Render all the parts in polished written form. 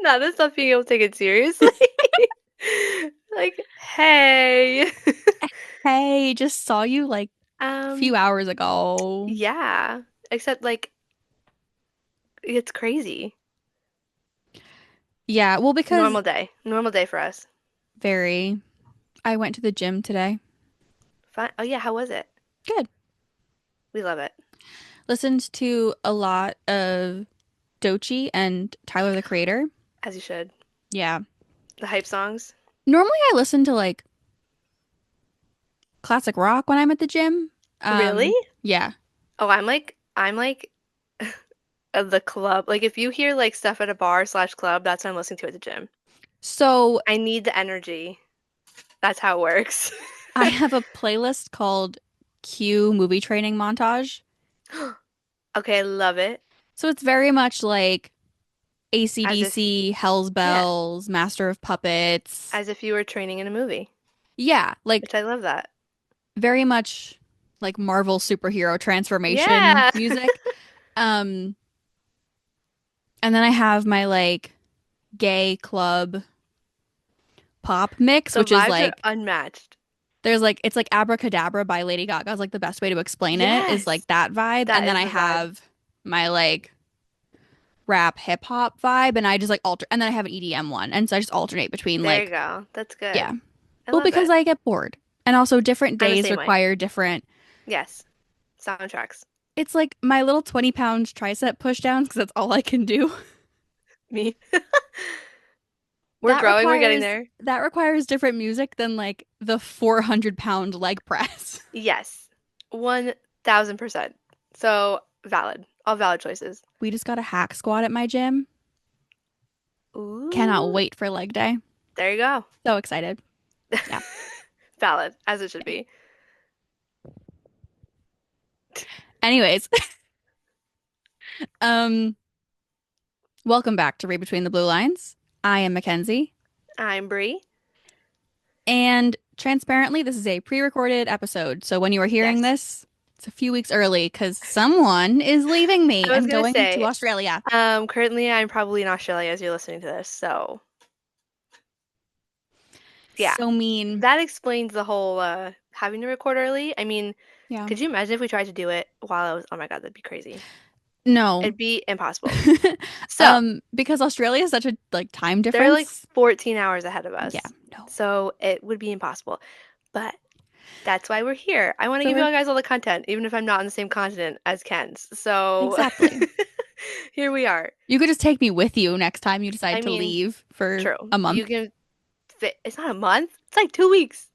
Not us not being able to take it seriously. Like, hey. Hey, just saw you like a few Um, hours ago. yeah. Except like it's crazy. Yeah, well, because Normal day. Normal day for us. very, I went to the gym today. Fine. Oh yeah, how was it? Good. We love it. Listened to a lot of Doechii and Tyler, the Creator. As you should. Yeah. The hype songs. Normally I listen to like classic rock when I'm at the gym. Really? Yeah. Oh, I'm like of the club. Like if you hear like stuff at a bar slash club, that's what I'm listening to at the gym. So I need the energy. That's how it works. I have a playlist called Q Movie Training Montage. Okay, I love it. So it's very much like As if, AC/DC, Hell's yeah, Bells, Master of Puppets. as if you were training in a movie, Yeah, like which I love that. very much like Marvel superhero transformation Yeah. music. Um, and then I have my like gay club pop mix, The which is vibes are like unmatched. there's like it's like Abracadabra by Lady Gaga is like the best way to explain it is like Yes, that vibe. that And then is I the vibe. have my like rap hip hop vibe and I just like alter and then I have an EDM one. And so I just alternate between There you like go. That's yeah. good. I Well, love because it. I get bored. And also different I'm the days same way. require different Yes. Soundtracks. it's like my little 20-pound tricep push downs because that's all I can do. Me. We're growing, we're getting there. That requires different music than like the 400-pound leg press. Yes. 1000%. So valid. All valid choices. We just got a hack squat at my gym. Cannot Ooh. wait for leg day. There you go. So excited. Yeah. Valid, as it should be. Anyways, um, welcome back to Read Between the Blue Lines. I am Mackenzie, I'm Bree. and transparently, this is a pre-recorded episode. So when you are hearing Yes. this, it's a few weeks early because someone is leaving me I was and gonna going to say, Australia. currently I'm probably in Australia as you're listening to this, so yeah. So mean. That explains the whole having to record early. I mean, Yeah. could you imagine if we tried to do it while I was, oh my God, that'd be crazy. No. It'd be impossible. So, Because Australia is such a like time they're like difference. 14 hours ahead of Yeah, us. no. So, it would be impossible. But that's why we're here. I want to So give you we're all guys all the content, even if I'm not on the same continent as Ken's. So, exactly. here we are. You could just take me with you next time you I decide to mean, leave for true. a You month. can fit, it's not a month, it's like 2 weeks.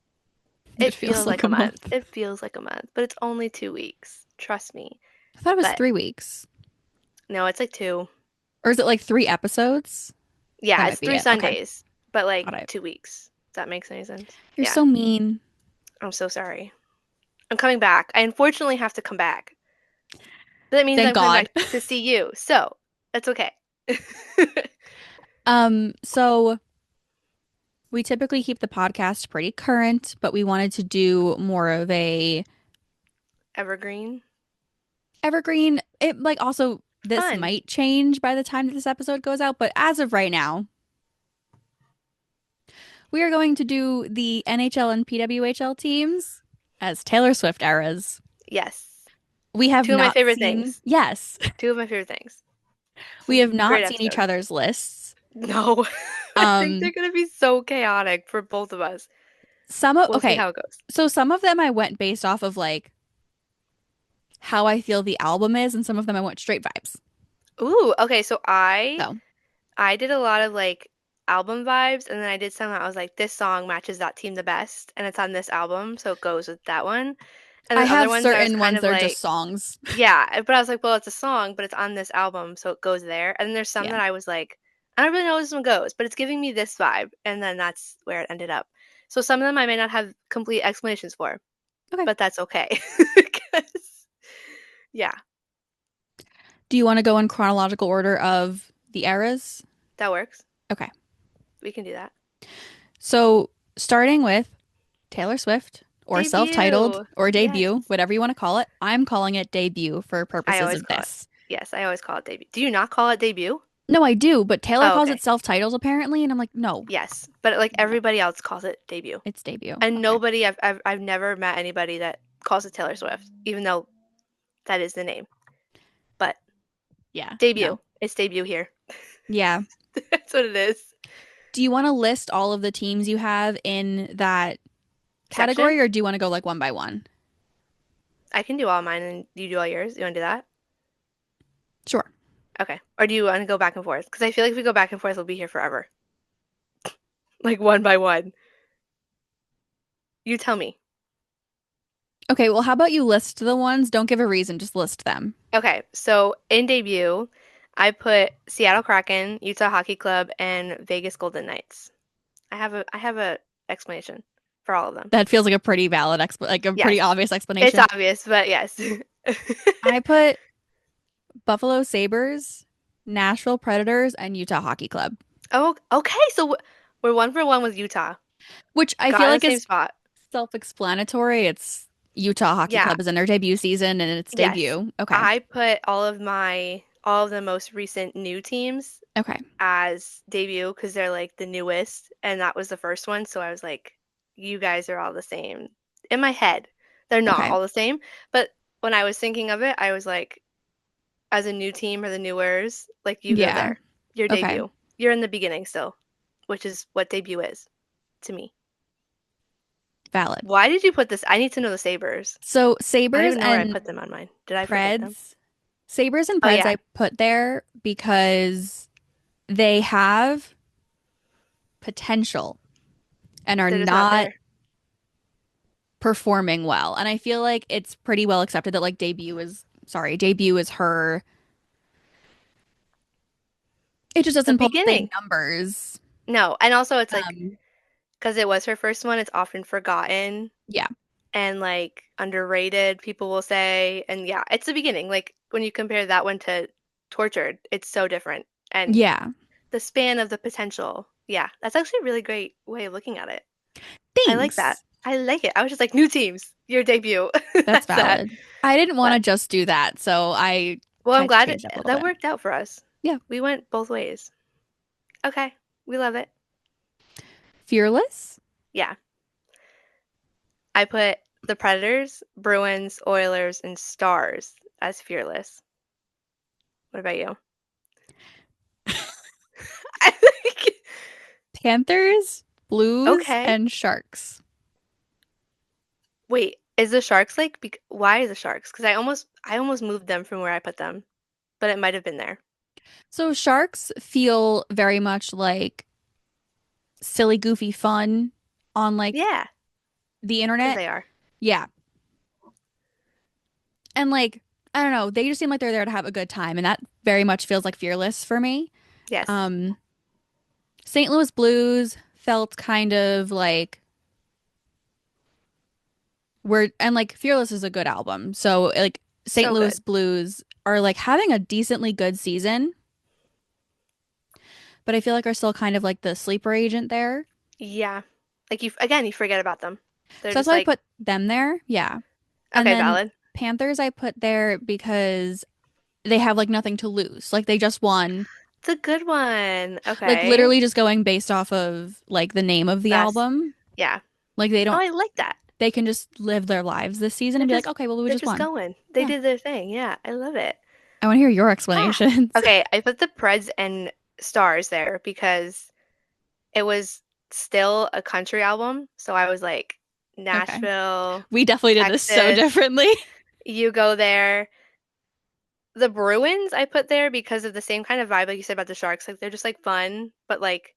It It feels feels like like a a month. month. It feels like a month, but it's only 2 weeks. Trust me. I thought it was But 3 weeks. no, it's like two. Or is it like 3 episodes? That Yeah, might it's be three it. Okay. Sundays, but like Got it. 2 weeks. If that makes any sense? You're Yeah. so mean. I'm so sorry. I'm coming back. I unfortunately have to come back. But that means Thank I'm coming God. back to see you. So that's okay. So we typically keep the podcast pretty current, but we wanted to do more of a Evergreen. evergreen. It like also this Fun. might change by the time that this episode goes out, but as of right now, we are going to do the NHL and PWHL teams as Taylor Swift eras. Yes. We have Two of my not favorite seen, things. yes, Two of my favorite things. we have Great not seen each episode. other's lists. No. I think they're Um, gonna be so chaotic for both of us. We'll see okay, how it goes. so some of them I went based off of like how I feel the album is, and some of them I went straight vibes. Ooh, okay, so I So I did a lot of like album vibes, and then I did some that I was like, this song matches that team the best, and it's on this album, so it goes with that one. And I then other have ones I was certain kind ones of that are just like, songs. yeah, but I was like, well, it's a song, but it's on this album, so it goes there. And then there's some Yeah. that I was like, I don't really know where this one goes, but it's giving me this vibe, and then that's where it ended up. So some of them I may not have complete explanations for, Okay. but that's okay. 'Cause- yeah, Do you want to go in chronological order of the eras? that works. Okay. We can do that. So starting with Taylor Swift or self-titled Debut. or Yes. debut, whatever you want to call it. I'm calling it debut for I purposes always of call it. this. Yes, I always call it debut. Do you not call it debut? No, I do, but Taylor Oh, calls okay. it self-titles apparently, and I'm like, no, Yes, but like no, everybody else calls it debut. it's debut. And Okay. nobody I've never met anybody that calls it Taylor Swift, even though that is the name. But Yeah, no. debut. It's debut here. Yeah. That's what it is. Do you want to list all of the teams you have in that Section. category, or do you want to go like one by one? I can do all mine and you do all yours. You want to do that? Sure. Okay. Or do you want to go back and forth? Because I feel like if we go back and forth, we'll be here forever. Like one by one. You tell me. Okay, well, how about you list the ones? Don't give a reason, just list them. Okay. So in debut, I put Seattle Kraken, Utah Hockey Club, and Vegas Golden Knights. I have a explanation for all of them. That feels like a pretty valid like a pretty Yes. obvious It's explanation. obvious, but yes. I put Buffalo Sabres, Nashville Predators, and Utah Hockey Club, Oh, okay. So we're one for one with Utah. which I feel Got in the like same is spot. self-explanatory. It's Utah Hockey Yeah. Club is in their debut season and it's Yes. debut. Okay. I put all of the most recent new teams Okay. as debut because they're like the newest, and that was the first one. So I was like, you guys are all the same. In my head, they're not Okay. all the same, but when I was thinking of it, I was like, as a new team or the newers, like you go Yeah. there. Your Okay. debut. You're in the beginning still, which is what debut is to me. Valid. Why did you put this? I need to know the Sabres. So I don't Sabres even know where I and put them on mine. Did I forget them? Preds, Sabres and Oh Preds yeah, I put there because they have potential and are they're just not not there. performing well. And I feel like it's pretty well accepted that like debut is her. It just The doesn't pull the same beginning. numbers. No, and also it's like Um, because it was her first one, it's often forgotten yeah. and like underrated, people will say. And yeah, it's the beginning. Like when you compare that one to Tortured, it's so different. And Yeah. the span of the potential. Yeah, that's actually a really great way of looking at it. I like that. Thanks. I like it. I was just like, new teams, your debut. That's That's that. valid. I didn't want But to just do that, so I well, I'm tried to glad change it up a little that bit. worked out for us. Yeah. We went both ways. Okay, we love it. Fearless. Yeah, I put the Predators, Bruins, Oilers, and Stars as fearless. What about you? I think- Panthers, Blues, okay. and Sharks. Wait, is the Sharks like? Why the Sharks? Because I almost moved them from where I put them, but it might have been there. So Sharks feel very much like silly, goofy fun on like Yeah, the because internet. they are. Yeah. And like, I don't know, they just seem like they're there to have a good time, and that very much feels like Fearless for me. Yes, Um, St. Louis Blues felt kind of like we're and like Fearless is a good album. So like St. so Louis good. Blues are like having a decently good season, but I feel like are still kind of like the sleeper agent there. Yeah, like you forget about them. They're So that's just why I like put them there. Yeah. And okay, then valid. Panthers I put there because they have like nothing to lose. Like they just won. It's a good one. Like Okay, literally just going based off of like the name of the best. album. Yeah. Like they Oh, don't I like that. they can just live their lives this season They're and be like, just okay, well we they're just just won. going. They Yeah. did their thing. Yeah, I love it. I want to hear your Yeah. explanations. Okay, I put the Preds and Stars there because it was still a country album. So I was like, Okay. Nashville, We definitely did this so Texas, differently. you go there. The Bruins I put there because of the same kind of vibe like you said about the Sharks. Like they're just like fun, but like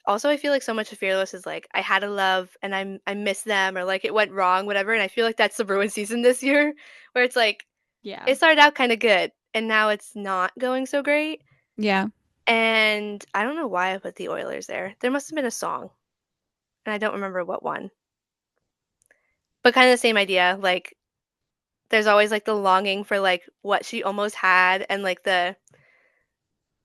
also I feel like so much of Fearless is like I had a love and I miss them or like it went wrong, whatever. And I feel like that's the Bruins season this year, where it's like Yeah. it started out kind of good and now it's not going so great. Yeah. And I don't know why I put the Oilers there. There must have been a song, and I don't remember what one. But kind of the same idea. Like there's always like the longing for like what she almost had and like the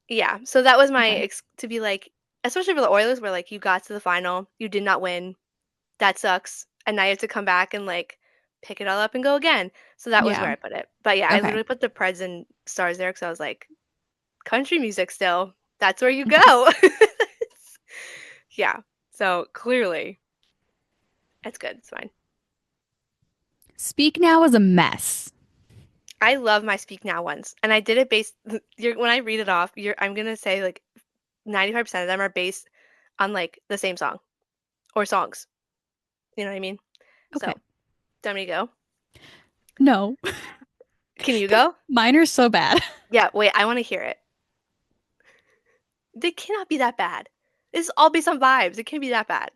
yeah. So that was my Okay. to be like especially for the Oilers where like you got to the final, you did not win. That sucks. And now you have to come back and like pick it all up and go again. So that was Yeah. where I put it. But yeah, I Okay. literally put the Preds and Stars there because I was like country music still. That's where you go. Yeah. So clearly, it's good. It's fine. Speak Now is a mess. I love my Speak Now ones, and I did it based. When I read it off, I'm gonna say like 95% of them are based on like the same song or songs. You know what I mean? Okay. So, do you want me to go? No. Can you go? Mine are so bad. Yeah. Wait, I want to hear it. They cannot be that bad. This is all based on vibes. It can't be that bad.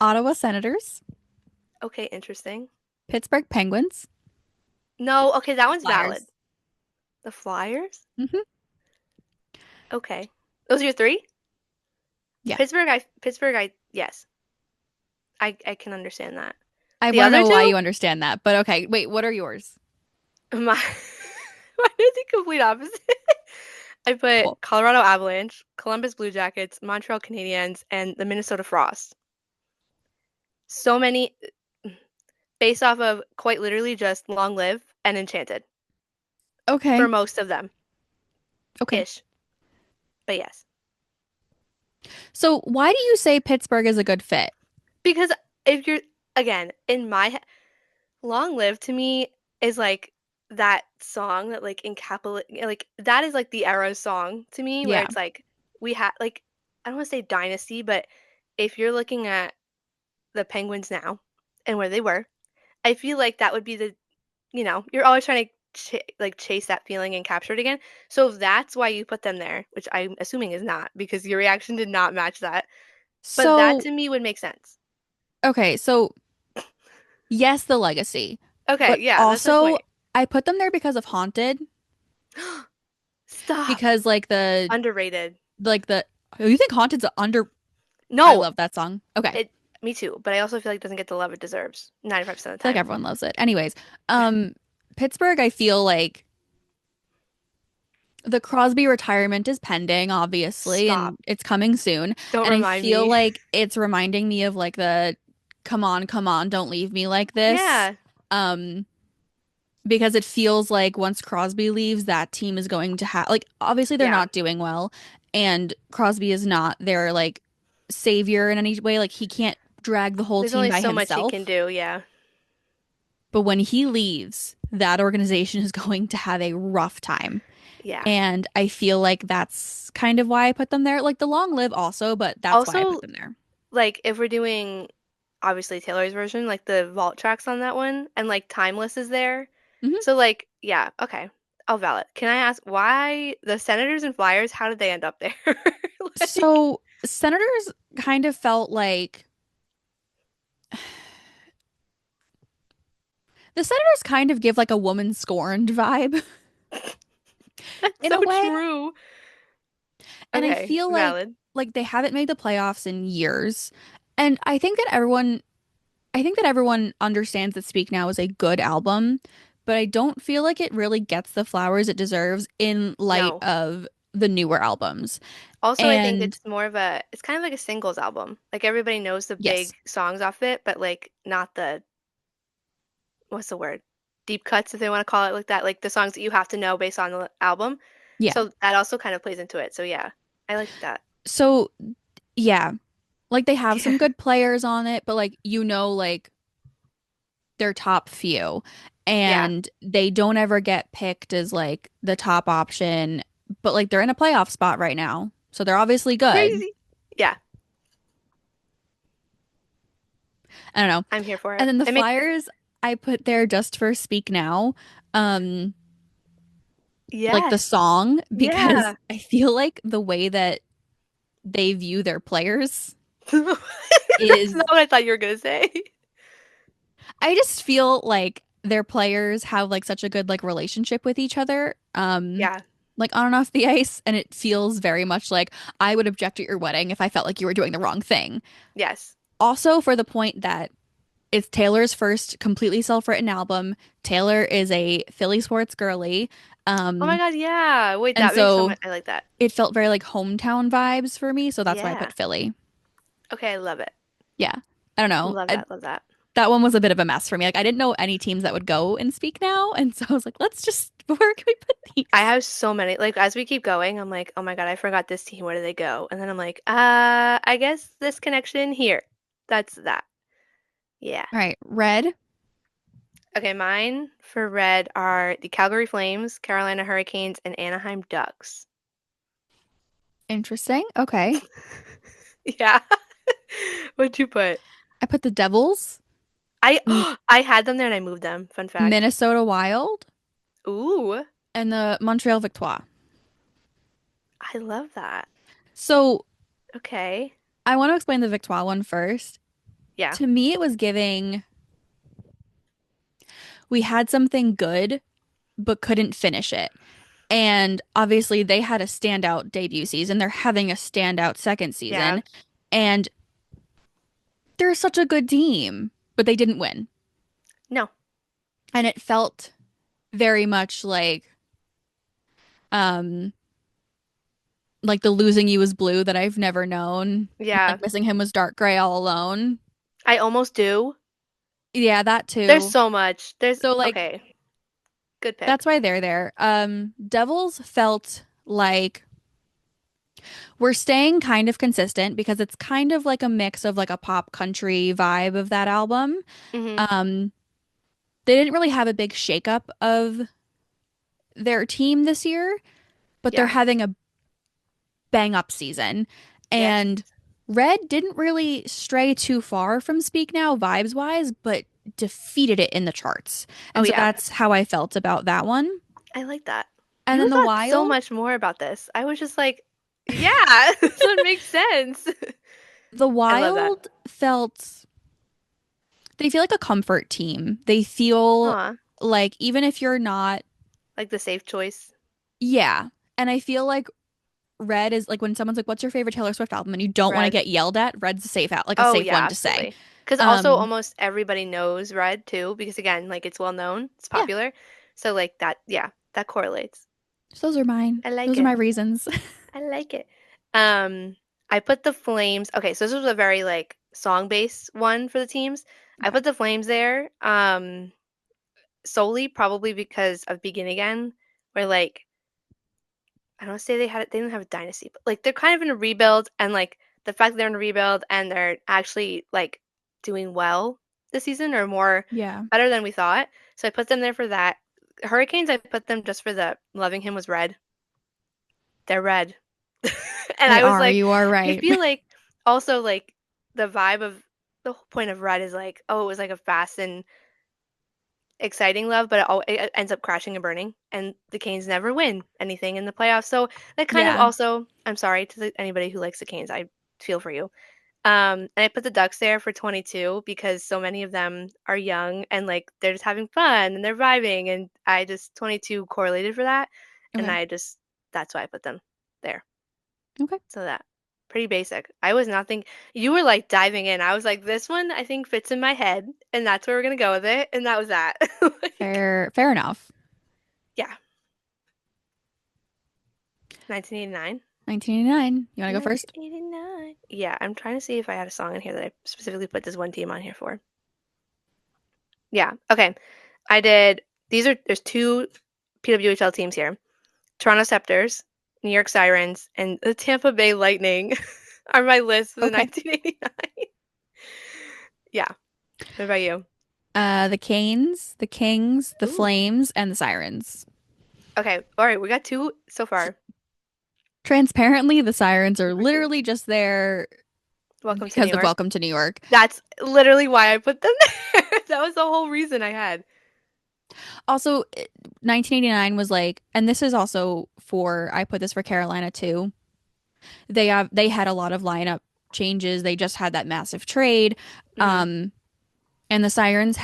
Ottawa Senators, Okay, interesting. Pittsburgh Penguins, No, okay, that one's valid. Flyers. The Flyers? Hmm. Okay. Those are your three? Yeah. Pittsburgh, yes. I can understand that. I The want to other know why two? you understand that, but okay. Wait, what are yours? My mine is the complete opposite. I put Cool. Colorado Avalanche, Columbus Blue Jackets, Montreal Canadiens, and the Minnesota Frost. So many based off of quite literally just Long Live and Enchanted for Okay. most of them Okay. ish. But yes. So why do you say Pittsburgh is a good fit? Because if you're again, in my Long Live to me is like that song that like like that is like the era song to me where Yeah. it's like we had like I don't want to say dynasty, but if you're looking at the Penguins now and where they were, I feel like that would be you're always trying to like chase that feeling and capture it again. So if that's why you put them there, which I'm assuming is not because your reaction did not match that, but that So, to me would make sense. okay, so yes, the legacy, Okay, but yeah, that's my also point. I put them there because of Haunted, Stop. because Underrated. like the oh, you think Haunted's under I No, love that song. Okay. it me too, but I also feel like it doesn't get the love it deserves 95% of the Feel like time. everyone loves it. Anyways, Pittsburgh, I feel like the Crosby retirement is pending, obviously, Stop. and it's coming soon. Don't And I remind feel me. like it's reminding me of like the come on, don't leave me like this. Yeah. Um, because it feels like once Crosby leaves, that team is going to have like obviously they're Yeah. not doing well, and Crosby is not their like savior in any way. Like he can't drag the whole There's team only by so much he can himself. do, yeah. But when he leaves, that organization is going to have a rough time. Yeah. And I feel like that's kind of why I put them there. Like the long live also, but that's why I put Also, them there. like if we're doing obviously Taylor's version, like the vault tracks on that one and like Timeless is there. Hmm. So like, yeah, okay. I'll valid. Can I ask why the Senators and Flyers, how did they end up there? Like, So Senators kind of felt like the Senators kind of give like a woman scorned vibe that's in so a way. true. And I Okay, feel valid. like they haven't made the playoffs in years. And I think that everyone understands that Speak Now is a good album, but I don't feel like it really gets the flowers it deserves in light No. of the newer albums. Also, I think And it's kind of like a singles album. Like everybody knows the yes, big songs off it, but like not the, what's the word? Deep cuts, if they want to call it like that, like the songs that you have to know based on the album. yeah. So that also kind of plays into it. So yeah, I like that. So yeah, like they have Yeah. some good players on it, but like like their top few. Yeah. And they don't ever get picked as like the top option, but like they're in a playoff spot right now. So they're obviously good. Crazy. Yeah, I don't know. I'm here for And it. then the It makes Flyers I put there just for Speak Now. Um like the yes. song because Yeah. I feel like the way that they view their players That's not is what I thought you were gonna say. I just feel like their players have like such a good like relationship with each other. Yeah. Like on and off the ice, and it feels very much like I would object at your wedding if I felt like you were doing the wrong thing. Yes. Also, for the point that it's Taylor's first completely self-written album. Taylor is a Philly sports girly. Oh my Um, God, yeah. Wait, and that makes so so much. I like that. it felt very like hometown vibes for me, so that's why I Yeah. put Philly. Okay, I love it. Yeah. I don't know. Love that. Love that. That one was a bit of a mess for me. Like I didn't know any teams that would go and Speak Now, and so I was like, let's just Where can we put I these? have so many. Like as we keep going, I'm like, oh my God, I forgot this team. Where do they go? And then I'm like, I guess this connection here. That's that. Yeah. All right, red. Okay, mine for red are the Calgary Flames, Carolina Hurricanes, and Anaheim Ducks. Interesting. Okay. Yeah. What'd you put? I put the Devils, I M I had them there and I moved them. Fun fact. Minnesota Wild, Ooh, and the Montreal Victoire. I love that. So Okay. I want to explain the Victoire one first. Yeah. To me, it was giving we had something good, but couldn't finish it. And obviously, they had a standout debut season. They're having a standout second Yeah. season. And they're such a good team, but they didn't win. No. And it felt very much um like the losing you was blue that I've never known. Yeah. Like missing him was dark gray all alone. I almost do. Yeah, that There's too. so much. There's So like okay. Good pick. that's why they're there. Devils felt like we're staying kind of consistent because it's kind of like a mix of like a pop country vibe of that album. Hmm. Um, they didn't really have a big shakeup of their team this year, but they're Yeah. having a bang up season. Yes. And Red didn't really stray too far from Speak Now vibes wise, but defeated it in the charts. Oh And so yeah. that's how I felt about that one. I like that. And You then the thought so Wild, much more about this. I was just like, yeah, this would make sense. the I love that. Wild felt they feel like a comfort team. They feel Aw, like even if you're not, like the safe choice. yeah. And I feel like Red is like when someone's like, "What's your favorite Taylor Swift album?" and you don't want to Red. get yelled at, Red's a safe out, like a Oh safe yeah, one to say. absolutely. Because also Um, almost everybody knows Red too, because again, like it's well known, it's yeah. popular. So like that, yeah, that correlates. So those are mine. I like Those are it. my reasons. I like it. Um, I put the Flames. Okay, so this was a very like song-based one for the teams. I Okay. put the Flames there, solely probably because of Begin Again, where like I don't say they didn't have a dynasty, but like they're kind of in a rebuild, and like the fact that they're in a rebuild and they're actually like doing well this season or more Yeah. better than we thought. So I put them there for that. Hurricanes, I put them just for the loving him was red. They're red. And They I was are. like, You are I right. feel like also like the vibe of the whole point of red is like, oh, it was like a fast and exciting love, but it ends up crashing and burning, and the Canes never win anything in the playoffs. So that kind of Yeah. also, I'm sorry to anybody who likes the Canes, I feel for you. And I put the Ducks there for 22 because so many of them are young and like they're just having fun and they're vibing, and I just 22 correlated for that, and Okay. I just that's why I put them there. Okay. So that pretty basic. I was not think you were like diving in. I was like, this one I think fits in my head, and that's where we're gonna go with it, and that was that. Like, Fair enough. yeah. 1989. 1989. You want to go first? 1989. Yeah, I'm trying to see if I had a song in here that I specifically put this one team on here for. Yeah. Okay. I did. There's two PWHL teams here. Toronto Scepters, New York Sirens, and the Tampa Bay Lightning are my list for the Okay. 1989. Yeah. What about you? The Canes, the Kings, the Ooh. Flames, and the Sirens. Okay. All right. We got two so far. Transparently, the Sirens are Number two. literally just there Welcome to New because of York. Welcome to New York. That's literally why I put them there. That was the whole reason I had. Also, 1989 was like, and this is also for, I put this for Carolina too. They had a lot of lineup changes. They just had that massive trade. Hmm. Um, and the Sirens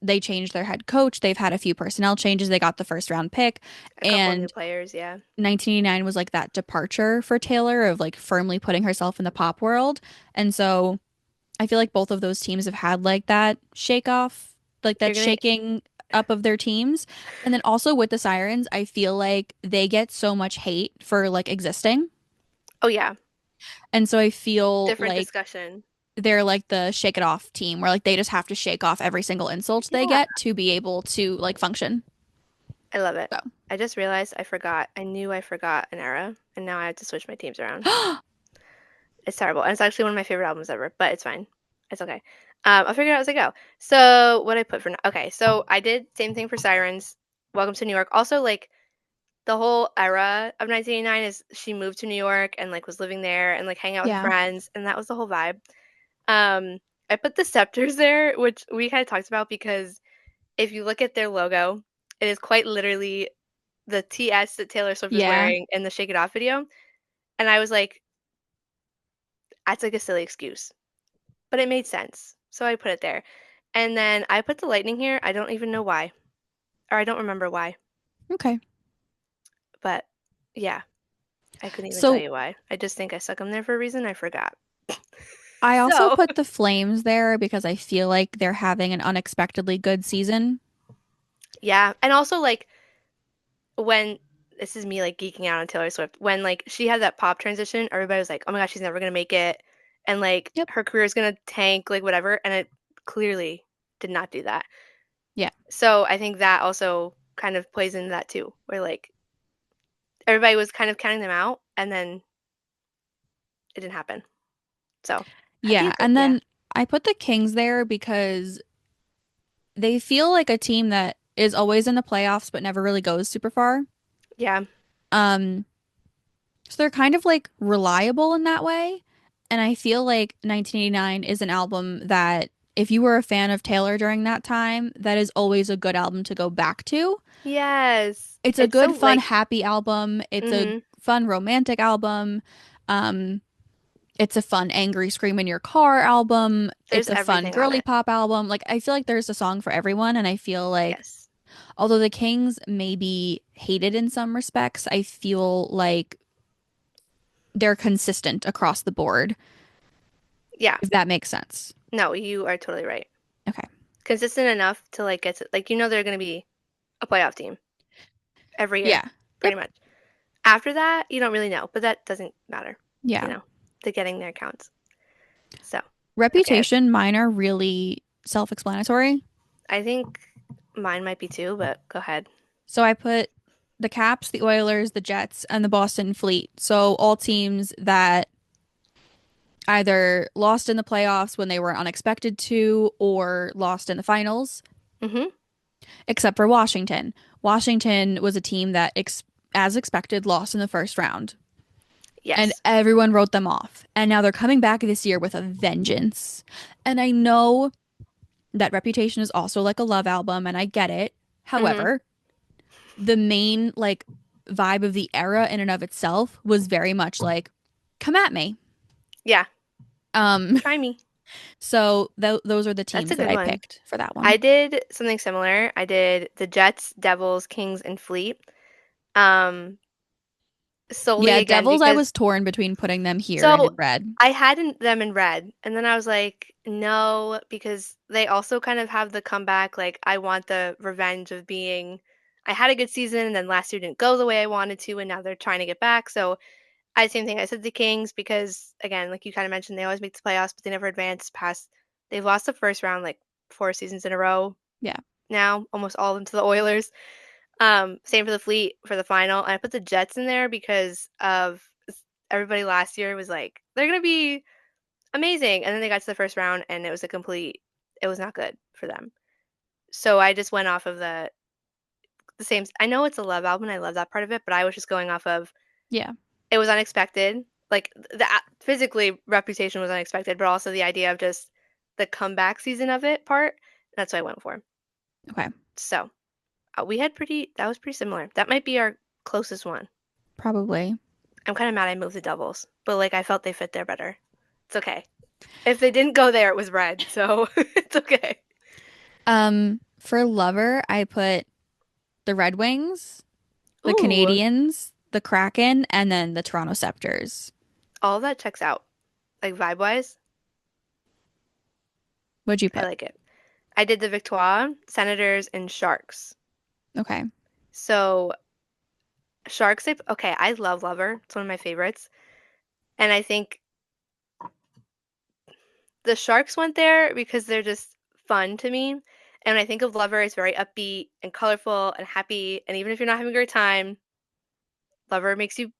they changed their head coach. They've had a few personnel changes. They got the first round pick. A couple of new And players. Yeah. 1989 was like that departure for Taylor of like firmly putting herself in the pop world. And so I feel like both of those teams have had like that shake off, like You're that gonna. shaking up of their teams. And then also with the Sirens, I feel like they get so much hate for like existing. Oh yeah. And so I feel Different like discussion. they're like the shake it off team where like they just have to shake off every single insult they Yeah. get to be able to like function. I love it. So, I just realized I forgot. I knew I forgot an era, and now I have to switch my teams around. It's terrible. And it's actually one of my favorite albums ever, but it's fine. It's okay. I'll figure it out as I go. So what I put for now. Okay, so I did same thing for Sirens. Welcome to New York. Also, like the whole era of 1989 is she moved to New York and like was living there and like hanging out with yeah, friends, and that was the whole vibe. Um, I put the Scepters there, which we kind of talked about because if you look at their logo, it is quite literally the TS that Taylor Swift is yeah, wearing in the Shake It Off video. And I was like, that's like a silly excuse, but it made sense. So I put it there. And then I put the lightning here. I don't even know why, or I don't remember why, okay. but yeah, I couldn't even tell So you why. I just think I stuck them there for a reason. I forgot. I also So put the Flames there because I feel like they're having an unexpectedly good season. yeah, and also like when this is me like geeking out on Taylor Swift, when like she had that pop transition, everybody was like, "Oh my gosh, she's never gonna make it," and like Yep. her career is gonna tank, like whatever, and it clearly did not do that. Yeah. So I think that also kind of plays into that too, where like everybody was kind of counting them out, and then it didn't happen. So I Yeah. think, And yeah, then I put the Kings there because they feel like a team that is always in the playoffs but never really goes super far. yeah, Um, so they're kind of like reliable in that way. And I feel like 1989 is an album that if you were a fan of Taylor during that time, that is always a good album to go back to. yes, It's a it's so good, fun, like, happy album. It's a mm-hmm. fun, romantic album. Um, it's a fun, angry, scream in your car album. There's It's a fun, everything on girly it. pop album. Like, I feel like there's a song for everyone. And I feel like, Yes, although the Kings may be hated in some respects, I feel like they're consistent across the board, yeah. if that makes sense. No, you are totally right. Okay. Consistent enough to like get to like they're gonna be a playoff team every year, Yeah. pretty Yep. much. After that, you don't really know, but that doesn't matter. You Yeah. know, the getting there counts. So, okay, Reputation, mine are really self-explanatory. I think mine might be too, but go ahead. So I put the Caps, the Oilers, the Jets, and the Boston Fleet. So all teams that either lost in the playoffs when they were unexpected to or lost in the finals, Mm-hmm. except for Washington. Washington was a team that, as expected, lost in the first round, and Yes. everyone wrote them off. And now they're coming back this year with a vengeance. And I know that Reputation is also like a love album, and I get it. Mm-hmm. However, the main like vibe of the era in and of itself was very much like, come at me. Yeah. Um, Try me. so those are the That's a teams that good I one. picked for that I one. did something similar. I did the Jets, Devils, Kings, and Fleet. Um, solely Yeah, again Devils, I because was torn between putting them here and so in red. I had them in red, and then I was like, no, because they also kind of have the comeback. Like, I want the revenge of being. I had a good season, and then last year didn't go the way I wanted to, and now they're trying to get back. So same thing. I said the Kings because again, like you kind of mentioned, they always make the playoffs, but they never advance past. They've lost the first round like 4 seasons in a row Yeah. now, almost all of them to the Oilers. Same for the Fleet for the final. And I put the Jets in there because of everybody last year was like, they're gonna be amazing. And then they got to the first round and it was not good for them. So I just went off of the same. I know it's a love album. I love that part of it, but I was just going off of Yeah. it was unexpected. Like physically, Reputation was unexpected, but also the idea of just the comeback season of it part. That's what I went for. Okay. So that was pretty similar. That might be our closest one. Probably. I'm kind of mad I moved the doubles, but like I felt they fit there better. It's okay. If they didn't go there, it was red, so it's okay. For Lover, I put the Red Wings, the Ooh, Canadians, the Kraken, and then the Toronto Scepters. all of that checks out. Like vibe wise, What'd you I put? like it. I did the Victoire, Senators, and Sharks. Okay. So Sharks, okay, I love Lover. It's one of my favorites. And I think the Sharks went there because they're just fun to me. And when I think of Lover, it's very upbeat and colorful and happy. And even if you're not having a great time, Lover makes you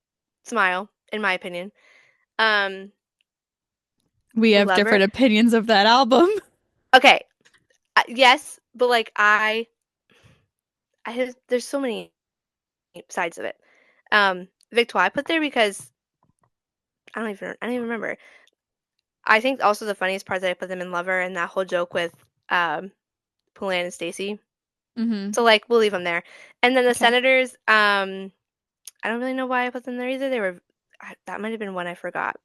smile, in my opinion. Um, We have Lover. different opinions of that album. Okay, yes, but like I have there's so many sides of it. Victoire I put there because I don't even remember. I think also the funniest part that I put them in Lover and that whole joke with um Pauline and Stacy. Hmm. So like we'll leave them there. And then the Okay. Senators, I don't really know why I put them there either. That might have been one I forgot.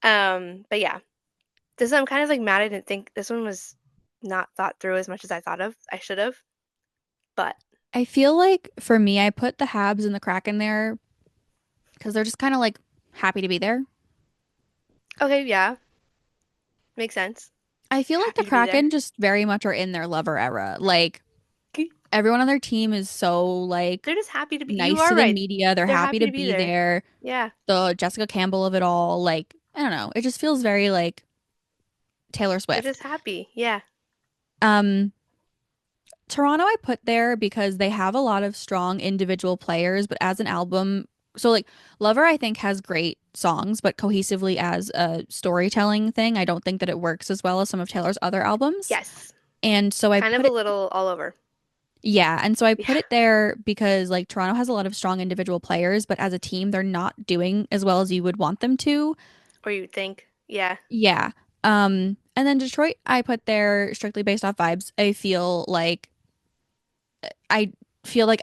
But yeah, this I'm kind of like mad I didn't think this one was not thought through as much as I thought of. I should have, but I feel like for me, I put the Habs and the Kraken there because they're just kind of like happy to be there. okay, yeah, makes sense. I feel like the Happy to be there. Kraken just very much are in their Lover era. Like everyone on their team is so like They're just happy to be. You nice are to the right. media. They're They're happy happy to to be be there. there. Yeah. The Jessica Campbell of it all. Like, I don't know. It just feels very like Taylor They're Swift. just happy. Yeah. Um, Toronto I put there because they have a lot of strong individual players, but as an album, so like Lover I think has great songs, but cohesively as a storytelling thing, I don't think that it works as well as some of Taylor's other albums. Yes. And so I Kind of put a it, little all over. yeah, and so I Yeah. put it there because like Toronto has a lot of strong individual players, but as a team, they're not doing as well as you would want them to. Or you think. Yeah. Yeah. And then Detroit I put there strictly based off vibes. I feel like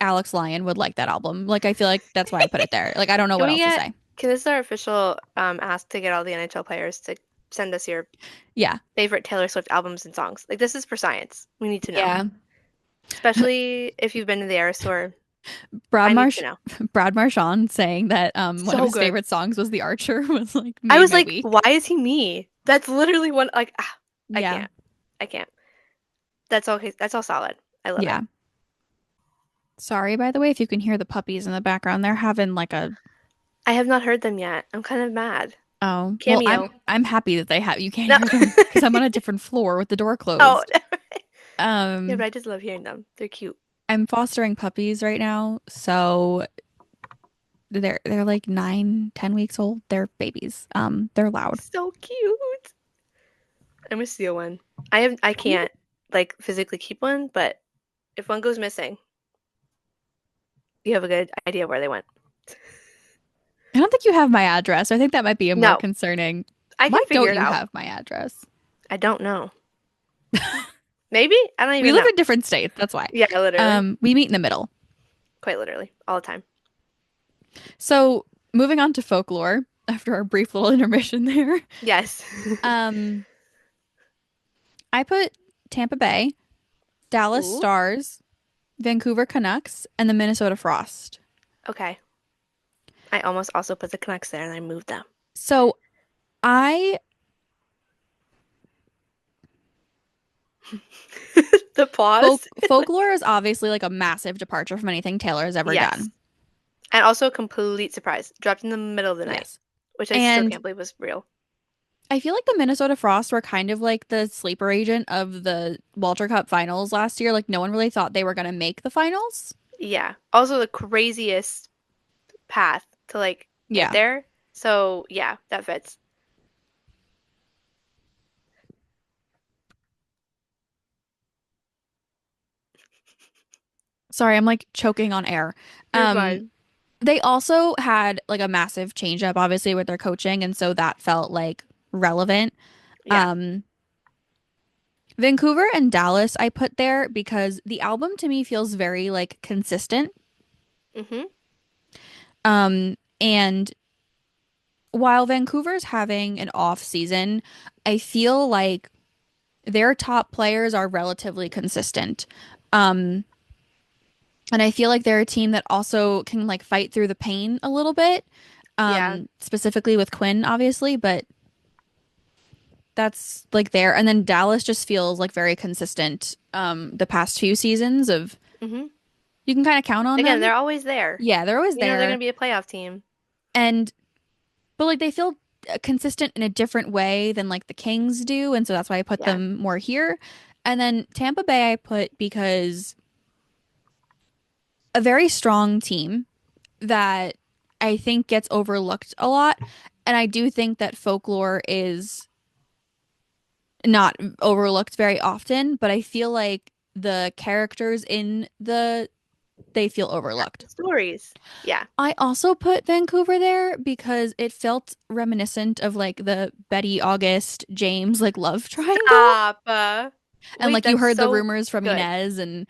Alex Lyon would like that album. Like I feel like that's why I put it there. Like I don't know Can what we else to get say. can this is our official ask to get all the NHL players to send us your Yeah. favorite Taylor Swift albums and songs? Like this is for science. We need to know. Yeah. Especially if you've been to the Era store. Brad I need to Marsh know. Brad Marchand saying that one of So his good. favorite songs was The Archer was like I made was my like, why week. is he me? That's literally one like I Yeah. can't. I can't. That's okay. That's all solid. I love it. Yeah. Sorry, by the way, if you can hear the puppies in the background. They're having like a I have not heard them yet. I'm kind of mad. oh, well, Cameo. I'm happy that they have you can't No. hear them because I'm on a different floor with the door Oh. closed. Yeah, but Um, I just love hearing them. They're cute. I'm fostering puppies right now, so they're like 9, 10 weeks old. They're babies. They're loud. So cute. I'm gonna steal one. I can't like physically keep one, but if one goes missing, you have a good idea where they went. I don't think you have my address. I think that might be a more No, concerning. I Why can figure don't it you out. have my address? I don't know. Maybe? I don't We even live know. in different states. That's why. Yeah, literally. We meet in the middle. Quite literally. All the time. So moving on to folklore after our brief little intermission there. Yes. Um, I put Tampa Bay, Dallas Ooh. Stars, Vancouver Canucks, and the Minnesota Frost. Okay. I almost also put the Canucks there and I moved them. So I The pause. folklore is obviously like a massive departure from anything Taylor has ever Yes. done. And also a complete surprise. Dropped in the middle of the night, Yes. which I still And can't believe was real. I feel like the Minnesota Frost were kind of like the sleeper agent of the Walter Cup finals last year. Like no one really thought they were going to make the finals. Yeah. Also the craziest path to like get Yeah. there. So yeah, that fits. Sorry, I'm like choking on air. You're Um, fine. they also had like a massive change up, obviously, with their coaching, and so that felt like relevant. Yeah. Um, Vancouver and Dallas I put there because the album to me feels very like consistent. Mm-hmm. And while Vancouver's having an off season, I feel like their top players are relatively consistent. Um, and I feel like they're a team that also can like fight through the pain a little bit. Yeah. Specifically with Quinn, obviously, but that's like there. And then Dallas just feels like very consistent the past few seasons of Mm-hmm. you can kind of count on Again, them. they're always there. Yeah, they're always You know they're there. gonna be a playoff team. And but like they feel consistent in a different way than like the Kings do, and so that's why I put Yeah. them more here. And then Tampa Bay I put because a very strong team that I think gets overlooked a lot. And I do think that folklore is not overlooked very often, but I feel like the characters in they feel Yeah, overlooked. the stories. Yeah. I also put Vancouver there because it felt reminiscent of like the Betty August James like love triangle. Stop. And Wait, like you that's heard the so rumors from good. Inez and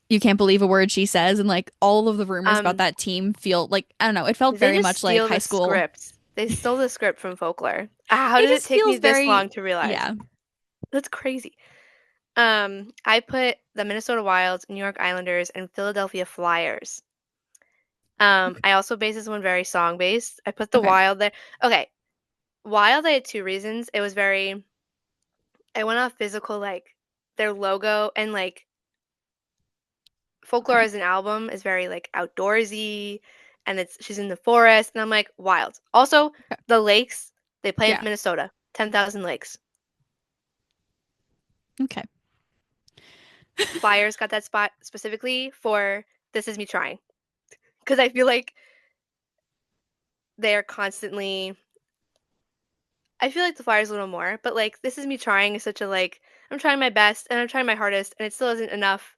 you can't believe a word she says and like all of the rumors about Um, that team feel like I don't know, it felt they very just much like steal high the school. script. They stole the script from Folklore. Ah, how It did it just take me feels this very long to realize? yeah. That's crazy. I put the Minnesota Wilds, New York Islanders, and Philadelphia Flyers. I also based this one very song based. I put the Okay. Wild there. Okay, Wild, I had two reasons. I went off physical, like their logo, and like Folklore Okay. as an album is very like outdoorsy, and she's in the forest, and I'm like Wild. Also, Okay. the lakes, they play in Yeah. Minnesota, 10,000 lakes. Okay. Flyers got that spot specifically for This Is Me Trying, because I feel like they're constantly I feel like the Flyers a little more, but like This Is Me Trying is such a like I'm trying my best and I'm trying my hardest and it still isn't enough.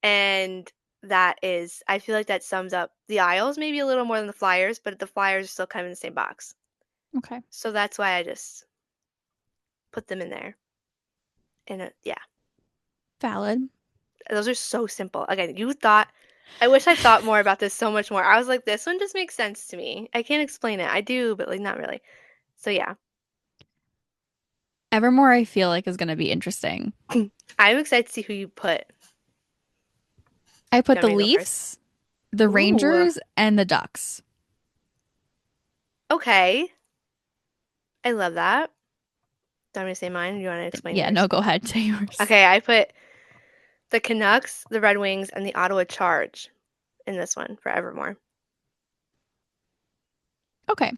And I feel like that sums up the Isles maybe a little more than the Flyers, but the Flyers are still kind of in the same box. Okay. So that's why I just put them in there. And yeah, Valid. those are so simple. Again, I wish I thought more about this so much more. I was like, this one just makes sense to me. I can't explain it. I do, but like not really. So yeah, Evermore I feel like is going to be interesting. I'm excited to see who you put. I Do put you want the me to go first? Leafs, the Ooh, Rangers, and the Ducks. okay. I love that. Do you want me to say mine? Or do you want to explain Yeah, no, yours? go ahead, say yours. Okay, I put the Canucks, the Red Wings, and the Ottawa Charge in this one for Evermore. Okay.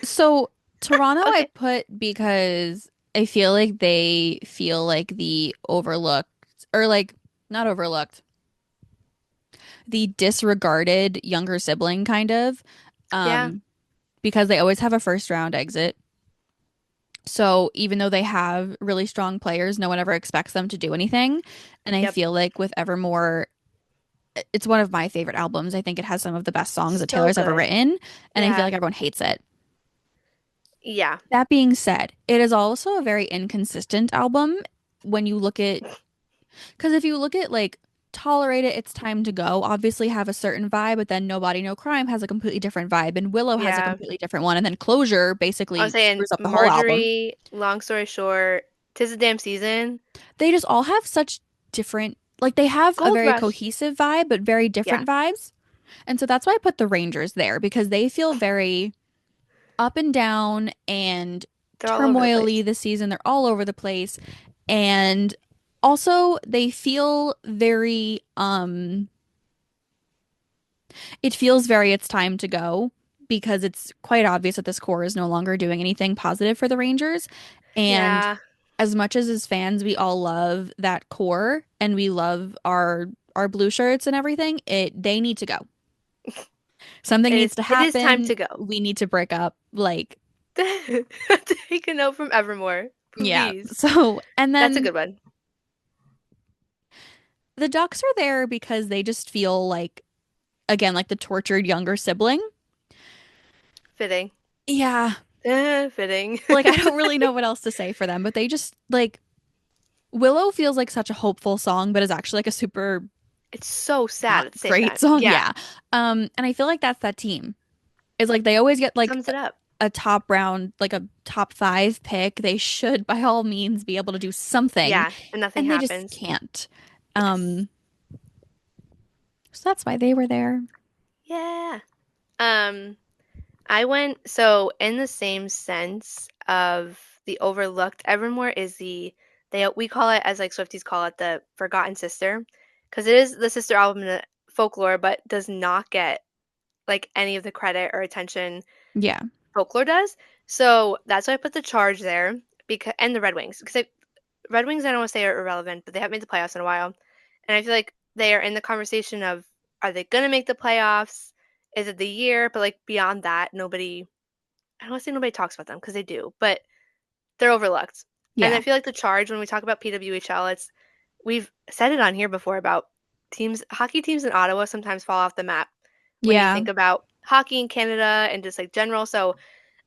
So Toronto I Okay. put because I feel like they feel like the overlooked or like not overlooked, the disregarded younger sibling kind of. Yeah. Um, because they always have a first round exit. So even though they have really strong players, no one ever expects them to do anything. And I Yep. feel like with Evermore, it's one of my favorite albums. I think it has some of the best songs that So Taylor's ever good. written, and I feel Yeah. like everyone hates it. Yeah. That being said, it is also a very inconsistent album when you look at, because if you look at like Tolerate It, It's Time to Go, obviously have a certain vibe, but then Nobody No Crime has a completely different vibe, and Willow has a Yeah. completely different one, and then Closure I was basically saying screws up the whole album. Marjorie, long story short, 'Tis the Damn Season, They just all have such different, like they have a Gold very Rush. cohesive vibe, but very Yeah. different vibes. And so that's why I put the Rangers there because they feel very up and down and They're all over the turmoily place. this season. They're all over the place. And also they feel very it feels very it's time to go because it's quite obvious that this core is no longer doing anything positive for the Rangers. And Yeah. as much as fans we all love that core and we love our blue shirts and everything, they need to go. Something needs to It is time happen. to go. We need to break up. Like, Take a note from Evermore, yeah. please. So, and That's a then good one. the Ducks are there because they just feel like, again, like the tortured younger sibling. Fitting. Yeah. Fitting. Like, I don't really know what else to say for them, but they just like Willow feels like such a hopeful song, but is actually like a super It's so sad not at the same great time. song. Yeah. Yeah. And I feel like that's that team. It's like they always get like Sums it up. a top round, like a top five pick. They should, by all means, be able to do something, Yeah. And nothing and they just happens. can't. Yes. Um, so that's why they were there. Yeah. Um, I went so in the same sense of the overlooked. Evermore is we call it as like Swifties call it the forgotten sister because it is the sister album in the folklore, but does not get like any of the credit or attention Yeah. folklore does. So that's why I put the Charge there because and the Red Wings because Red Wings, I don't want to say are irrelevant, but they haven't made the playoffs in a while. And I feel like they are in the conversation of, are they going to make the playoffs? Is it the year? But like beyond that, I don't want to say nobody talks about them because they do, but they're overlooked. And I Yeah. feel like the Charge, when we talk about PWHL, we've said it on here before about hockey teams in Ottawa sometimes fall off the map when you Yeah. think about hockey in Canada and just like general. So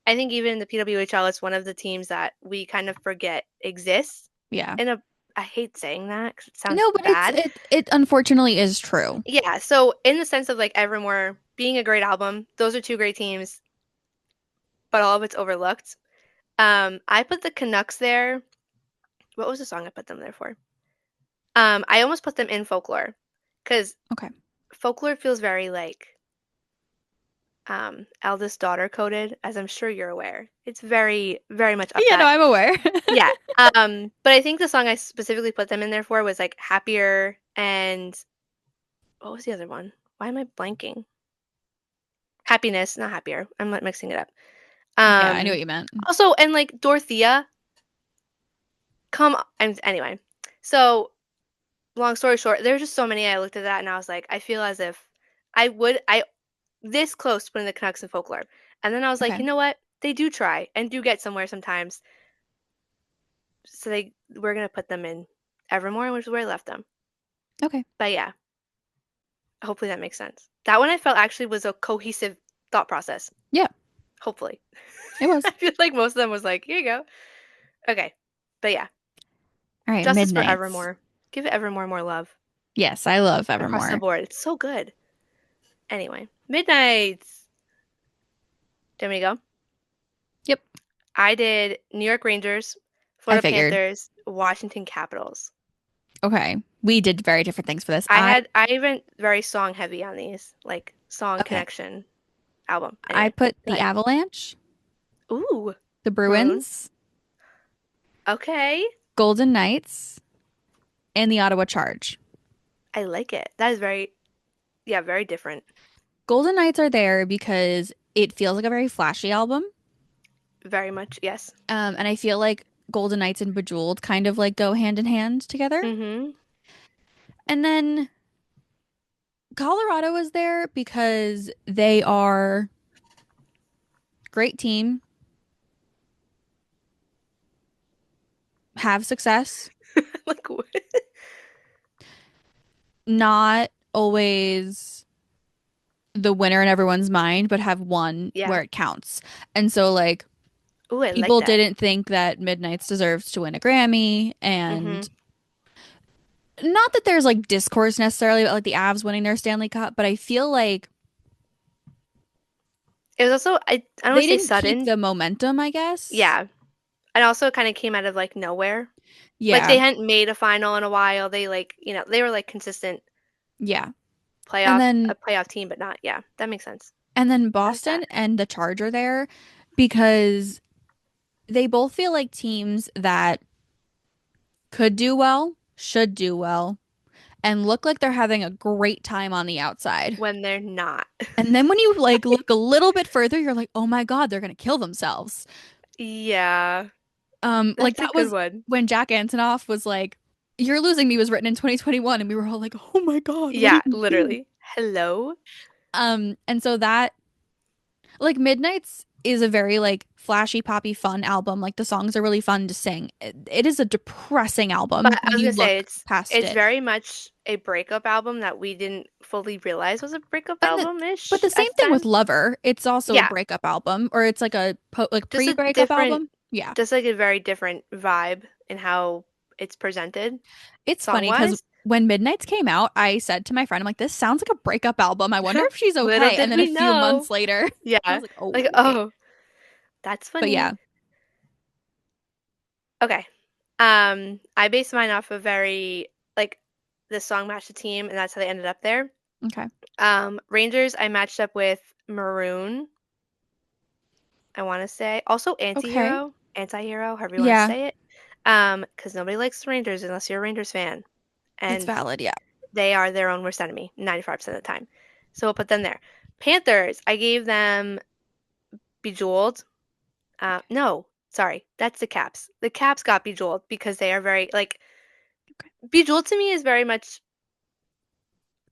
I think even in the PWHL, it's one of the teams that we kind of forget exists. Yeah. In a, I hate saying that because it sounds No, but bad. it unfortunately is true. Yeah. So in the sense of like Evermore being a great album, those are two great teams, but all of it's overlooked. I put the Canucks there. What was the song I put them there for? I almost put them in folklore because Okay. folklore feels very like eldest daughter coded, as I'm sure you're aware. It's very, very much up Yeah, no, that. I'm aware. Yeah. But I think the song I specifically put them in there for was like Happier and what was the other one? Why am I blanking? Happiness, not Happier. I'm like mixing it up. Yeah, I knew what Um, you meant. Also, and like Dorothea, come on. Anyway, so long story short, there were just so many. I looked at that and I was like, I feel as if I this close to putting the Canucks in folklore. And then I was like, Okay. you know what? They do try and do get somewhere sometimes. So we're gonna put them in Evermore, which is where I left them. Okay. But yeah, hopefully that makes sense. That one I felt actually was a cohesive thought process. Yeah, Hopefully. it I was. feel like most of them was like, here you go. Okay. But yeah, All right, justice for Midnights. Evermore. Give Evermore more love Yes, I love across the Evermore. board. It's so good. Anyway, Midnights. Do you want me to go? Yep, I did New York Rangers, I Florida figured. Panthers, Washington Capitals. Okay. We did very different things for this. I went very song heavy on these, like song Okay. connection album. I Anyway, put go the ahead. Avalanche, Ooh, the Maroon. Bruins, Okay. Golden Knights, and the Ottawa Charge. I like it. That is yeah, very different. Golden Knights are there because it feels like a very flashy album. Very much, yes. And I feel like Golden Knights and Bejeweled kind of like go hand in hand together. Mm-hmm. And then Colorado is there because they are great team, have success, Like, what? not always the winner in everyone's mind, but have won Yeah. where it counts. And so like Ooh, I like people that. didn't think that Midnight's deserves to win a Grammy, Mm-hmm. and not that there's like discourse necessarily about like the Avs winning their Stanley Cup, but I feel like It was also I don't want they to say didn't keep sudden. the momentum, I guess. Yeah. And also kind of came out of like nowhere. Like they Yeah. hadn't made a final in a while. They like, they were like consistent Yeah. And playoff a then playoff team, but not. Yeah, that makes sense. I like Boston that. and the Charge are there because they both feel like teams that could do well, should do well, and look like they're having a great time on the outside. When they're not. And then when you like look a little bit further, you're like, "Oh my God, they're gonna kill themselves." Yeah, Like that's a that good was one. when Jack Antonoff was like, "You're Losing Me" was written in 2021, and we were all like, "Oh my God, what Yeah, did you do?" literally. Hello. And so that like Midnight's is a very like flashy, poppy, fun album. Like the songs are really fun to sing. It is a depressing But album I when was you gonna say look past it's it. very much a breakup album that we didn't fully realize was a breakup And the, but album-ish the at same the thing with time. Lover. It's also a Yeah, breakup album, or it's like a like just a pre-breakup different, album. Yeah. just like a very different vibe in how it's presented It's funny because song-wise. when Midnight's came out, I said to my friend, I'm like, this sounds like a breakup album. I wonder if she's Little okay. And did then a we few know. months later, I Yeah, was like, oh, like wait. oh, that's But funny. yeah, Okay. I based mine off of very like the song matched the team, and that's how they ended up there. okay. Rangers, I matched up with Maroon, I want to say. Also Okay. Antihero, however you want to Yeah, say it. Because nobody likes the Rangers unless you're a Rangers fan. it's And valid. Yeah. they are their own worst enemy 95% of the time. So we'll put them there. Panthers, I gave them Bejeweled. No. Sorry, that's the Caps. The Caps got Bejeweled because they are very like Okay. Bejeweled to me is very much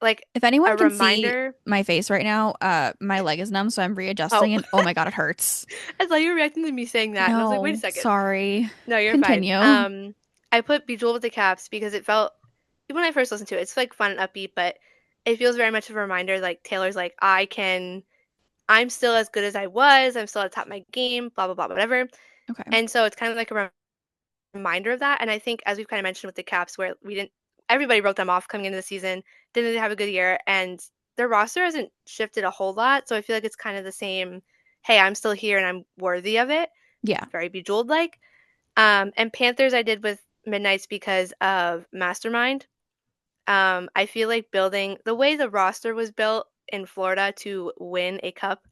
like If anyone a can see reminder. my face right now, my leg is numb, so I'm Oh, readjusting and oh my God, it hurts. I thought you were reacting to me saying that, and I was like, wait a No, second. sorry. No, you're fine. Continue. I put Bejeweled with the Caps because it felt when I first listened to it, it's like fun and upbeat, but it feels very much of a reminder. Like Taylor's like, I'm still as good as I was. I'm still at the top of my game. Blah blah blah, whatever. Okay. And so it's kind of like a reminder of that. And I think, as we've kind of mentioned with the Caps, where we didn't, everybody wrote them off coming into the season, didn't have a good year, and their roster hasn't shifted a whole lot. So I feel like it's kind of the same. Hey, I'm still here and I'm worthy of it. Yeah. Very Bejeweled like. And Panthers I did with Midnights because of Mastermind. I feel like building the way the roster was built in Florida to win a cup,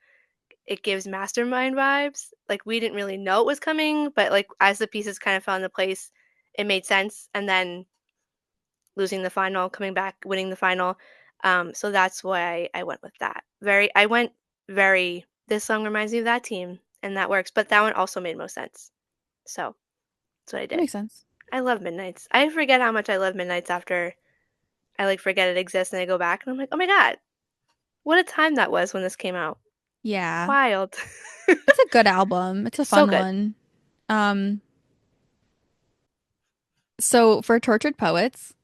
it gives Mastermind vibes. Like we didn't really know it was coming, but like as the pieces kind of fell into place, it made sense. And then losing the final, coming back, winning the final. So that's why I went with that. I went very, this song reminds me of that team, and that works. But that one also made most sense. So that's what I That did. makes sense. I love Midnights. I forget how much I love Midnights after I like forget it exists and I go back and I'm like, oh my God, what a time that was when this came out. Yeah. Wild. It's a good album. It's a So fun good. one. Um, so for Tortured Poets,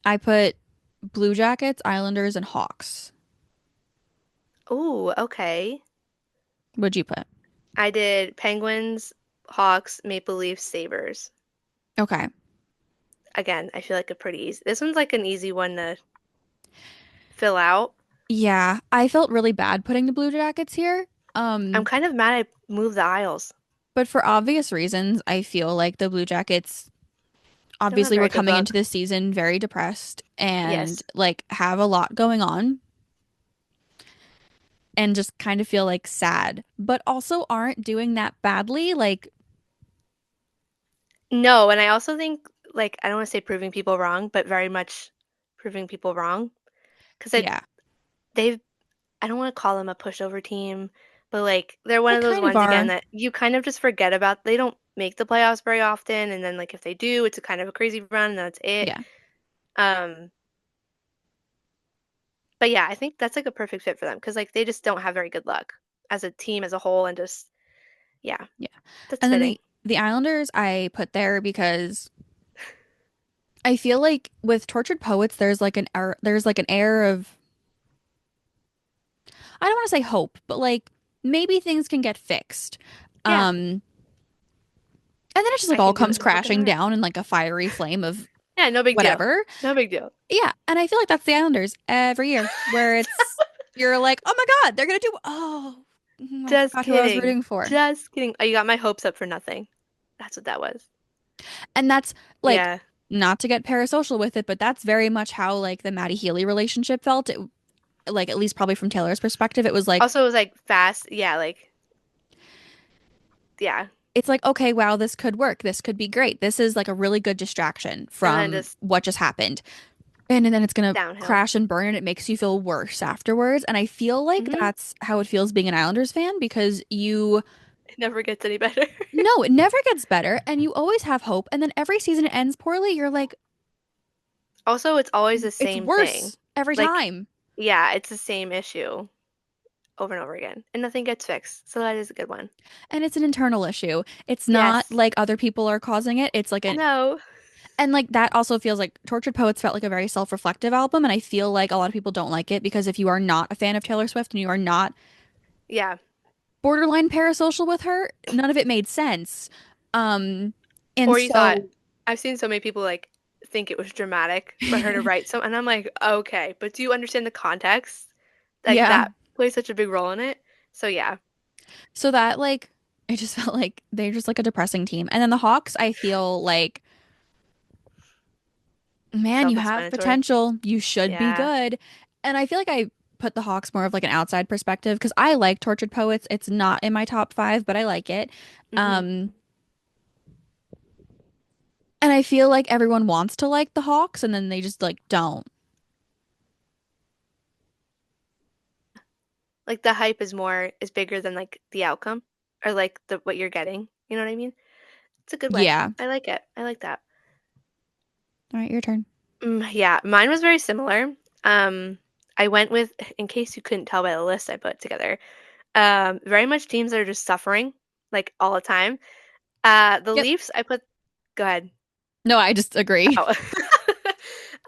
I put Blue Jackets, Islanders, and Hawks. Ooh, okay. What'd you put? I did Penguins, Hawks, Maple Leafs, Sabres. Okay. Again, I feel like a pretty easy. This one's like an easy one to fill out. Yeah, I felt really bad putting the Blue Jackets here. I'm Um, kind of mad I moved the aisles. but for obvious reasons, I feel like the Blue Jackets Don't have obviously were very good coming into luck. this season very depressed and Yes. like have a lot going on and just kind of feel like sad, but also aren't doing that badly. Like, No, and I also think like I don't want to say proving people wrong, but very much proving people wrong because yeah, they've I don't want to call them a pushover team, but like they're one they of those kind of ones again are. that you kind of just forget about. They don't make the playoffs very often, and then like if they do, it's a kind of a crazy run, and that's it. Yeah, Um, but yeah, I think that's like a perfect fit for them because like they just don't have very good luck as a team as a whole, and just yeah, yeah. that's And then fitting. the Islanders I put there because I feel like with Tortured Poets, there's like an air of I don't want to say hope, but like maybe things can get fixed. Yeah, And then it just like I all can do comes it in broken crashing heart. down in like a fiery flame of Yeah, no big deal. whatever. No big deal. Yeah, and I feel like that's the Islanders every year, where it's you're like, oh my God, they're gonna do. Oh, I Just forgot who I was kidding. rooting for, Just kidding. Oh, you got my hopes up for nothing. That's what that was. and that's like Yeah. not to get parasocial with it, but that's very much how like the Maddie Healy relationship felt. Like at least probably from Taylor's perspective, it was like Also, it was like fast. Yeah, like yeah, it's like okay, wow, this could work. This could be great. This is like a really good distraction and then from just what just happened. And then it's gonna downhill. crash and burn and it makes you feel worse afterwards. And I feel like Hmm. that's how it feels being an Islanders fan because you It never gets any better. no, it never gets better and you always have hope. And then every season it ends poorly. You're like, Also, it's always the it's same thing. worse every Like, time. yeah, it's the same issue over and over again, and nothing gets fixed. So that is a good one. And it's an internal issue. It's not Yes. like other people are causing it. It's like an No. and like that also feels like Tortured Poets felt like a very self-reflective album. And I feel like a lot of people don't like it because if you are not a fan of Taylor Swift and you are not Yeah. borderline parasocial with her, none of it made sense. Um, and Or you thought so I've seen so many people like think it was dramatic for her to write some, and I'm like, okay, but do you understand the context? Like yeah. that plays such a big role in it. So yeah, So that like it just felt like they're just like a depressing team. And then the Hawks, I feel like, man, you have self-explanatory. potential. You should be Yeah. good. And I feel like I put the Hawks more of like an outside perspective because I like Tortured Poets. It's not in my top five, but I like it. Hmm. Um, and I feel like everyone wants to like the Hawks and then they just like don't. Like the hype is bigger than like the outcome or like the what you're getting. You know what I mean? It's a good way. Yeah. I like it. I like that. All right, your turn. Yeah, mine was very similar. Um, I went with, in case you couldn't tell by the list I put together, very much teams that are just suffering, like all the time. The Yep. Leafs, I put, go ahead. No, I just agree.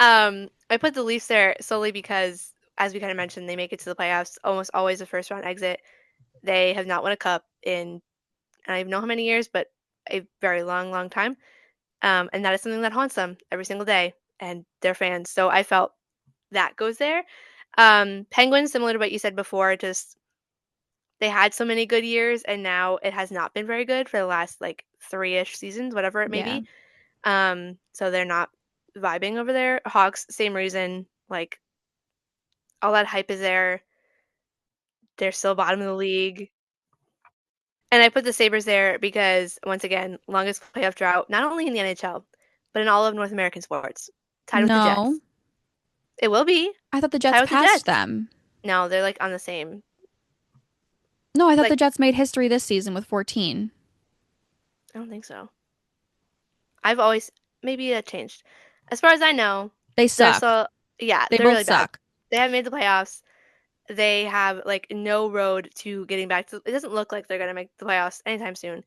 Oh. I put the Leafs there solely because, as we kind of mentioned, they make it to the playoffs, almost always a first round exit. They have not won a cup in, I don't even know how many years, but a very long, long time. And that is something that haunts them every single day and their fans. So I felt that goes there. Penguins, similar to what you said before, just they had so many good years and now it has not been very good for the last like three-ish seasons, whatever it may Yeah. be. So they're not vibing over there. Hawks, same reason. Like all that hype is there. They're still bottom of the league. And I put the Sabres there because once again, longest playoff drought, not only in the NHL, but in all of North American sports. Tied with the No, Jets. It will be. I thought the Tied Jets with the passed Jets. them. No, they're like on the same. No, I thought the Like, Jets made history this season with 14. I don't think so. I've always, maybe that changed. As far as I know, They they're suck. so, yeah, They they're both really bad. suck. They haven't made the playoffs. They have like no road to getting back to, it doesn't look like they're going to make the playoffs anytime soon.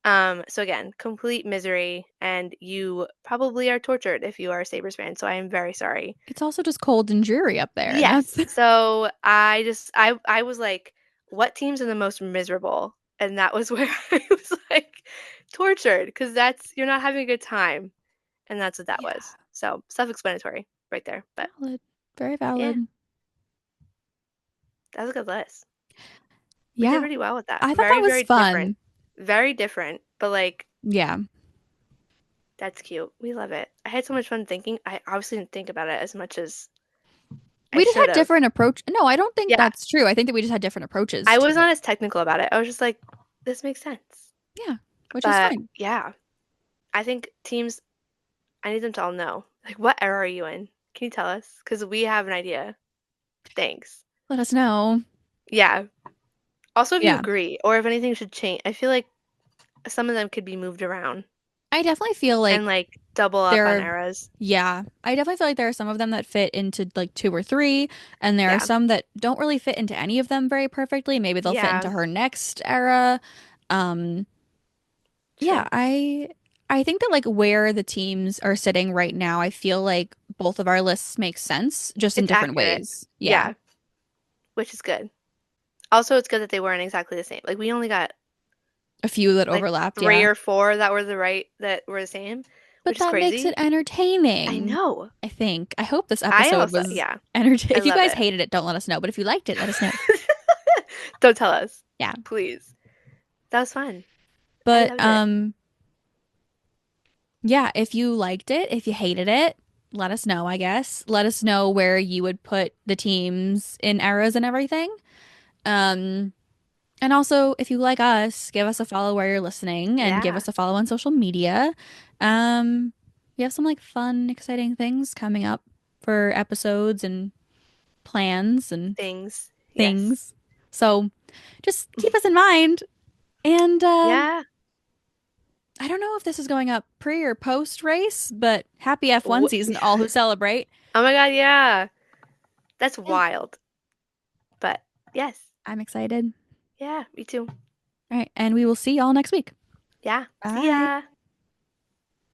So again, complete misery, and you probably are tortured if you are a Sabres fan, so I am very sorry. It's also just cold and dreary up there, and that's Yes. So I was like, what teams are the most miserable? And that was where I was like tortured because that's you're not having a good time. And that's what that yeah, was. So self-explanatory right there. But valid. Very yeah, valid. that was a good list. We did Yeah, pretty well with that. I thought that Very, was very different. fun. Very different, but like Yeah. that's cute. We love it. I had so much fun thinking. I obviously didn't think about it as much as I We just had should have. different approach. No, I don't think Yeah, that's true. I think that we just had different approaches I to was it. not as technical about it. I was just like, this makes sense. Yeah, which is But fine. yeah, I think teams, I need them to all know. Like, what era are you in? Can you tell us? Because we have an idea. Thanks. Let us know. Yeah. Also, if you Yeah. agree, or if anything should change, I feel like some of them could be moved around I definitely feel and like like double up there on are, eras. yeah, I definitely feel like there are some of them that fit into like two or three, and there are Yeah. some that don't really fit into any of them very perfectly. Maybe they'll fit into Yeah. her next era. Um, yeah, True. I think that like where the teams are sitting right now, I feel like both of our lists make sense, just in It's different accurate. ways. Yeah. Yeah. Which is good. Also, it's good that they weren't exactly the same. Like, we only got A few that like overlapped, three yeah. or four that were that were the same, But which is that makes it crazy. I entertaining, know. I think. I hope this I episode also, was yeah, entertaining. I If you love guys it. hated it, don't let us know. But if you liked it, let us know. Don't tell us, Yeah. please. That was fun. I But loved it. yeah, if you liked it, if you hated it, let us know, I guess. Let us know where you would put the teams in eras and everything. Um, and also, if you like us, give us a follow where you're listening and give Yeah, us a follow on social media. Um, we have some like fun, exciting things coming up for episodes and plans and things. Yes. things. So just keep us in mind. And Yeah. I don't know if this is going up pre or post race, but happy F1 Wh- season to all who celebrate. Oh my God, yeah. That's Yeah, wild. But yes. I'm excited. Yeah, me too. All right, and we will see y'all next week. Yeah. See Bye. ya.